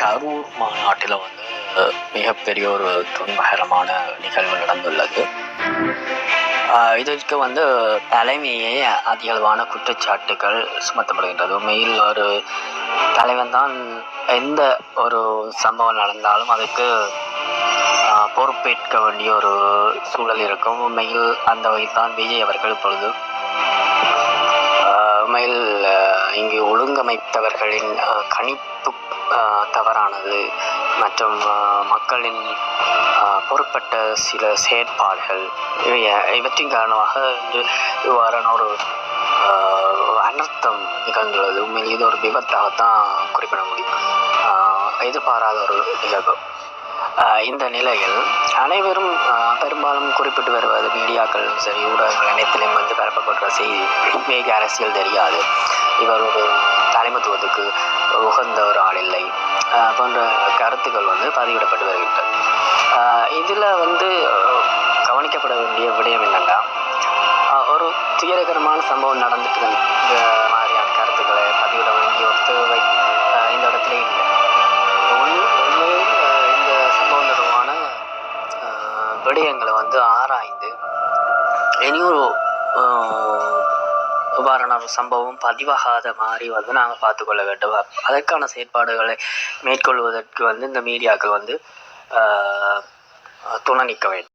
கரூர் மாநாட்டில் வந்து மிகப்பெரிய ஒரு துன்பகரமான நிகழ்வு நடந்துள்ளது. இதற்கு வந்து தலைமையே அதிகளவான குற்றச்சாட்டுகள் சுமத்தப்படுகின்றது. உண்மையில் ஒரு தலைவன் தான் எந்த ஒரு சம்பவம் நடந்தாலும் அதுக்கு பொறுப்பேற்க வேண்டிய ஒரு சூழல் இருக்கும். உண்மையில் அந்த வகையில் தான் விஜய் அவர்கள் இப்பொழுது உண்மையில் இங்கு ஒழுங்கமைத்தவர்களின் கணிப்பு தவறானது மற்றும் மக்களின் பொறுப்பட்ட சில செயற்பாடுகள் இவற்றின் காரணமாக இவ்வாறான ஒரு அனர்த்தம் நிகழ்ந்துள்ளது. உண்மையில் இது ஒரு விபத்தாகத்தான் குறிப்பிட முடியும். எதிர்பாராத ஒரு நிகழ்வு. இந்த நிலையில் அனைவரும் பெரும்பாலும் குறிப்பிட்டு வருவது மீடியாக்கள் சரி ஊடகங்கள் அனைத்திலும் வந்து பரப்பப்படுற செய்தி வேக அரசியல் தெரியாது, இவர் ஒரு தலைமைத்துவத்துக்கு உகந்த ஒரு ஆள் இல்லை போன்ற கருத்துக்கள் வந்து பதிவிடப்பட்டு வருகின்றன. இதில் வந்து கவனிக்கப்பட வேண்டிய விடயம் என்னென்னா, ஒரு துயரகரமான சம்பவம் நடந்துட்டு இந்த மாதிரியான கருத்துக்களை பதிவிட வேண்டிய ஒரு தேவை இந்த இடத்துல இல்லை. இந்த சம்பவம் தொடர்பான விடயங்களை வந்து ஆராய்ந்து இனியொரு இவ்வாறான ஒரு சம்பவம் பதிவாகாத மாதிரி வந்து நாங்கள் பார்த்துக்கொள்ள வேண்டும். அதற்கான செயற்பாடுகளை மேற்கொள்வதற்கு வந்து இந்த மீடியாக்கள் வந்து துணை நிற்க வேண்டும்.